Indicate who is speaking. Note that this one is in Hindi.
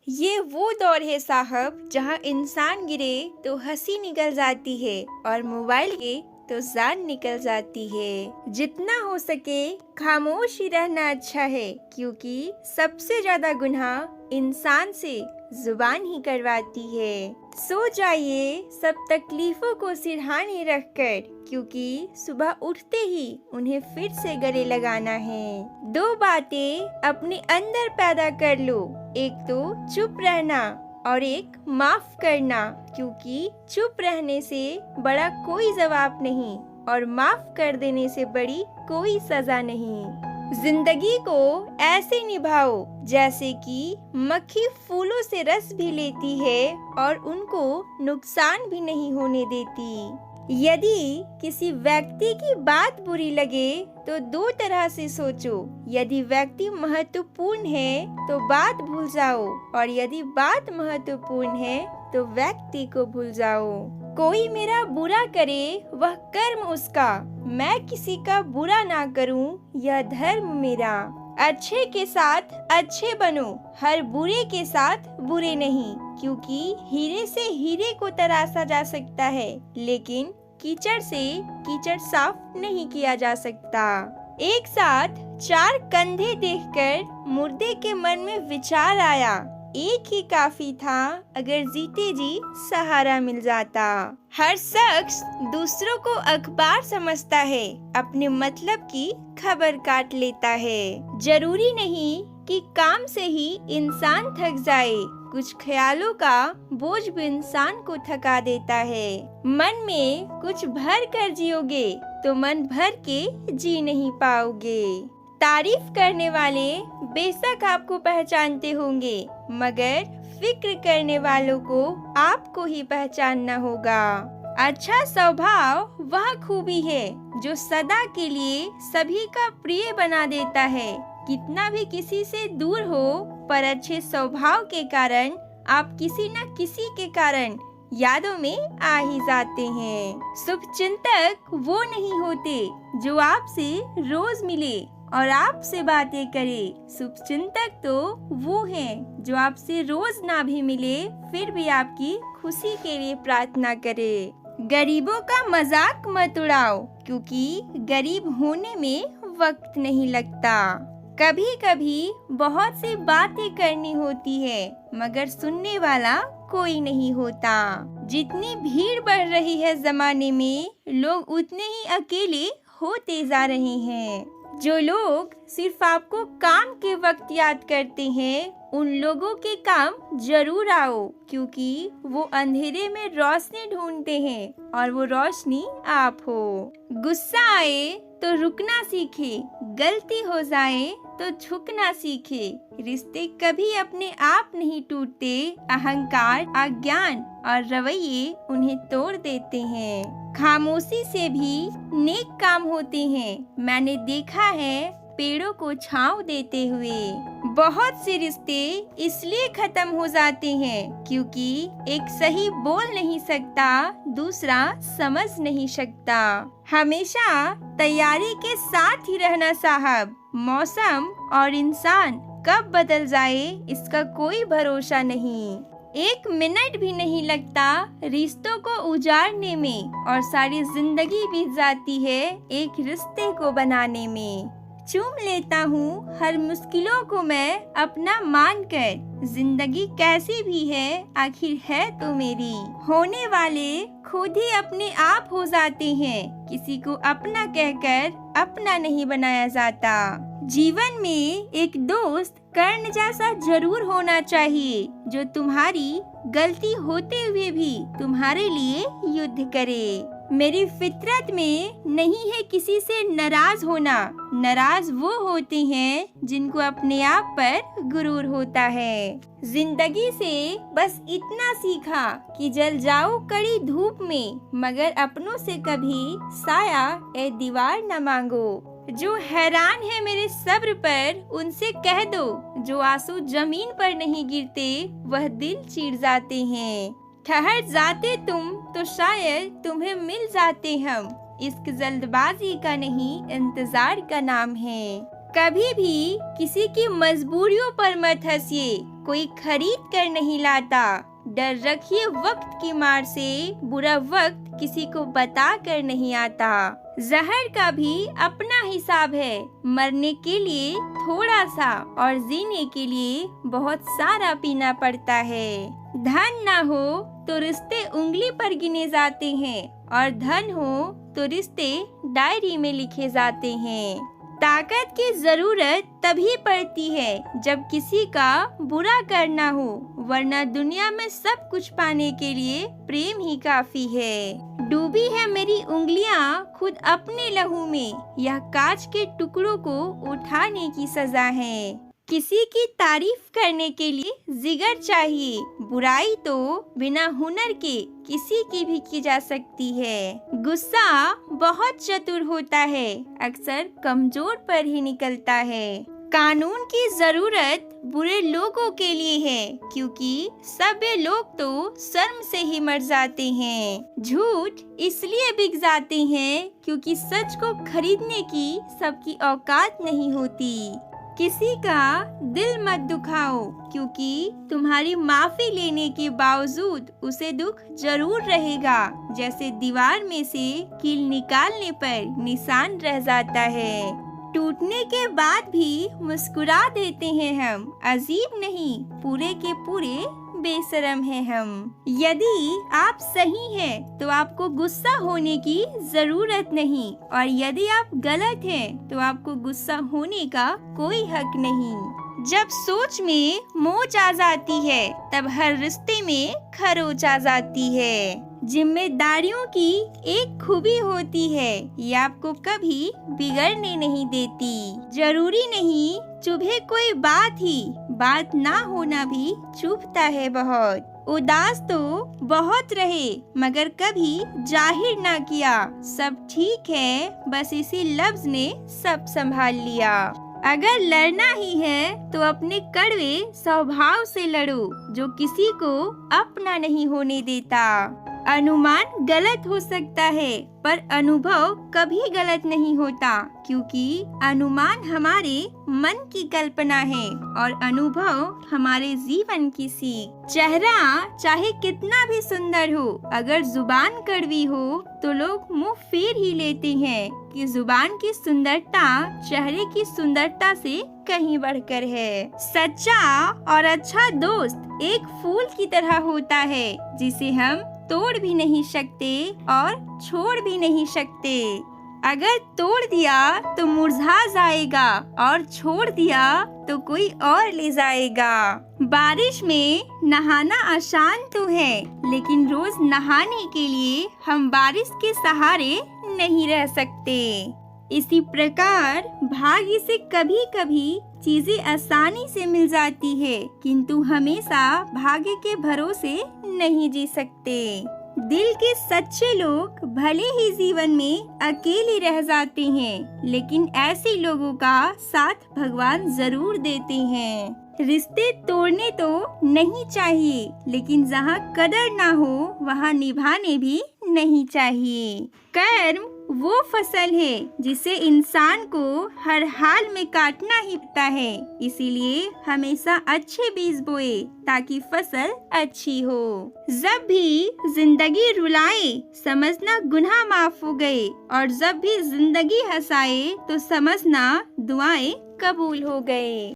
Speaker 1: ये वो दौर है साहब जहाँ इंसान गिरे तो हंसी निकल जाती है और मोबाइल के तो जान निकल जाती है। जितना हो सके खामोश ही रहना अच्छा है, क्योंकि सबसे ज्यादा गुनाह इंसान से जुबान ही करवाती है। सो जाइए सब तकलीफों को सिरहाने रखकर, क्योंकि सुबह उठते ही उन्हें फिर से गले लगाना है। दो बातें अपने अंदर पैदा कर लो, एक तो चुप रहना और एक माफ करना, क्योंकि चुप रहने से बड़ा कोई जवाब नहीं और माफ कर देने से बड़ी कोई सजा नहीं। जिंदगी को ऐसे निभाओ जैसे कि मक्खी फूलों से रस भी लेती है और उनको नुकसान भी नहीं होने देती। यदि किसी व्यक्ति की बात बुरी लगे तो दो तरह से सोचो। यदि व्यक्ति महत्वपूर्ण है तो बात भूल जाओ, और यदि बात महत्वपूर्ण है तो व्यक्ति को भूल जाओ। कोई मेरा बुरा करे वह कर्म उसका, मैं किसी का बुरा ना करूं यह धर्म मेरा। अच्छे के साथ अच्छे बनो, हर बुरे के साथ बुरे नहीं, क्योंकि हीरे से हीरे को तराशा जा सकता है, लेकिन कीचड़ से कीचड़ साफ नहीं किया जा सकता। एक साथ चार कंधे देखकर मुर्दे के मन में विचार आया, एक ही काफी था अगर जीते जी सहारा मिल जाता। हर शख्स दूसरों को अखबार समझता है, अपने मतलब की खबर काट लेता है। जरूरी नहीं कि काम से ही इंसान थक जाए, कुछ ख्यालों का बोझ भी इंसान को थका देता है। मन में कुछ भर कर जियोगे तो मन भर के जी नहीं पाओगे। तारीफ करने वाले बेशक आपको पहचानते होंगे, मगर फिक्र करने वालों को आपको ही पहचानना होगा। अच्छा स्वभाव वह खूबी है जो सदा के लिए सभी का प्रिय बना देता है। कितना भी किसी से दूर हो, पर अच्छे स्वभाव के कारण आप किसी न किसी के कारण यादों में आ ही जाते हैं। शुभचिंतक वो नहीं होते जो आपसे रोज मिले और आपसे बातें करे। शुभचिंतक तो वो हैं जो आपसे रोज ना भी मिले फिर भी आपकी खुशी के लिए प्रार्थना करे। गरीबों का मजाक मत उड़ाओ, क्योंकि गरीब होने में वक्त नहीं लगता। कभी कभी बहुत सी बातें करनी होती है, मगर सुनने वाला कोई नहीं होता। जितनी भीड़ बढ़ रही है जमाने में, लोग उतने ही अकेले होते जा रहे हैं। जो लोग सिर्फ आपको काम के वक्त याद करते हैं, उन लोगों के काम जरूर आओ, क्योंकि वो अंधेरे में रोशनी ढूंढते हैं और वो रोशनी आप हो। गुस्सा आए तो रुकना सीखे, गलती हो जाए तो झुकना सीखे। रिश्ते कभी अपने आप नहीं टूटते, अहंकार, अज्ञान और रवैये उन्हें तोड़ देते हैं। खामोशी से भी नेक काम होते हैं, मैंने देखा है पेड़ों को छांव देते हुए। बहुत से रिश्ते इसलिए खत्म हो जाते हैं क्योंकि एक सही बोल नहीं सकता, दूसरा समझ नहीं सकता। हमेशा तैयारी के साथ ही रहना साहब, मौसम और इंसान कब बदल जाए इसका कोई भरोसा नहीं। एक मिनट भी नहीं लगता रिश्तों को उजाड़ने में, और सारी जिंदगी बीत जाती है एक रिश्ते को बनाने में। चूम लेता हूँ हर मुश्किलों को मैं अपना मानकर, जिंदगी कैसी भी है आखिर है तो मेरी। होने वाले खुद ही अपने आप हो जाते हैं, किसी को अपना कहकर अपना नहीं बनाया जाता। जीवन में एक दोस्त कर्ण जैसा जरूर होना चाहिए, जो तुम्हारी गलती होते हुए भी तुम्हारे लिए युद्ध करे। मेरी फितरत में नहीं है किसी से नाराज होना, नाराज वो होते हैं जिनको अपने आप पर गुरूर होता है। जिंदगी से बस इतना सीखा कि जल जाओ कड़ी धूप में, मगर अपनों से कभी साया ए दीवार न मांगो। जो हैरान है मेरे सब्र पर उनसे कह दो, जो आंसू जमीन पर नहीं गिरते वह दिल चीर जाते हैं। ठहर जाते तुम तो शायद तुम्हें मिल जाते हम, इश्क जल्दबाजी का नहीं इंतजार का नाम है। कभी भी किसी की मजबूरियों पर मत हंसिए, कोई खरीद कर नहीं लाता। डर रखिए वक्त की मार से, बुरा वक्त किसी को बता कर नहीं आता। जहर का भी अपना हिसाब है, मरने के लिए थोड़ा सा और जीने के लिए बहुत सारा पीना पड़ता है। धन ना हो तो रिश्ते उंगली पर गिने जाते हैं और धन हो तो रिश्ते डायरी में लिखे जाते हैं। ताकत की जरूरत तभी पड़ती है जब किसी का बुरा करना हो, वरना दुनिया में सब कुछ पाने के लिए प्रेम ही काफी है। डूबी है मेरी उंगलियां खुद अपने लहू में, यह कांच के टुकड़ों को उठाने की सजा है। किसी की तारीफ करने के लिए जिगर चाहिए, बुराई तो बिना हुनर के किसी की भी की जा सकती है। गुस्सा बहुत चतुर होता है, अक्सर कमजोर पर ही निकलता है। कानून की जरूरत बुरे लोगों के लिए है, क्योंकि सभ्य लोग तो शर्म से ही मर जाते हैं। झूठ इसलिए बिक जाते हैं क्योंकि सच को खरीदने की सबकी औकात नहीं होती। किसी का दिल मत दुखाओ, क्योंकि तुम्हारी माफी लेने के बावजूद उसे दुख जरूर रहेगा, जैसे दीवार में से कील निकालने पर निशान रह जाता है। टूटने के बाद भी मुस्कुरा देते हैं हम, अजीब नहीं पूरे के पूरे बेशरम है हम। यदि आप सही हैं तो आपको गुस्सा होने की जरूरत नहीं, और यदि आप गलत हैं तो आपको गुस्सा होने का कोई हक नहीं। जब सोच में मोच आ जाती है तब हर रिश्ते में खरोच आ जाती है। जिम्मेदारियों की एक खूबी होती है, ये आपको कभी बिगड़ने नहीं देती। जरूरी नहीं चुभे कोई बात ना होना भी चुभता है बहुत। उदास तो बहुत रहे मगर कभी जाहिर ना किया, सब ठीक है बस इसी लफ्ज ने सब संभाल लिया। अगर लड़ना ही है तो अपने कड़वे स्वभाव से लड़ो, जो किसी को अपना नहीं होने देता। अनुमान गलत हो सकता है पर अनुभव कभी गलत नहीं होता, क्योंकि अनुमान हमारे मन की कल्पना है और अनुभव हमारे जीवन की सीख। चेहरा चाहे कितना भी सुंदर हो, अगर जुबान कड़वी हो तो लोग मुंह फेर ही लेते हैं कि जुबान की सुंदरता चेहरे की सुंदरता से कहीं बढ़कर है। सच्चा और अच्छा दोस्त एक फूल की तरह होता है, जिसे हम तोड़ भी नहीं सकते और छोड़ भी नहीं सकते। अगर तोड़ दिया तो मुरझा जाएगा और छोड़ दिया तो कोई और ले जाएगा। बारिश में नहाना आसान तो है, लेकिन रोज नहाने के लिए हम बारिश के सहारे नहीं रह सकते। इसी प्रकार भाग्य से कभी कभी चीजें आसानी से मिल जाती है, किंतु हमेशा भाग्य के भरोसे नहीं जी सकते। दिल के सच्चे लोग भले ही जीवन में अकेले रह जाते हैं, लेकिन ऐसे लोगों का साथ भगवान जरूर देते हैं। रिश्ते तोड़ने तो नहीं चाहिए, लेकिन जहाँ कदर ना हो वहाँ निभाने भी नहीं चाहिए। कर्म वो फसल है जिसे इंसान को हर हाल में काटना ही पड़ता है, इसीलिए हमेशा अच्छे बीज बोए ताकि फसल अच्छी हो। जब भी जिंदगी रुलाए समझना गुनाह माफ हो गए, और जब भी जिंदगी हंसाए तो समझना दुआएं कबूल हो गए।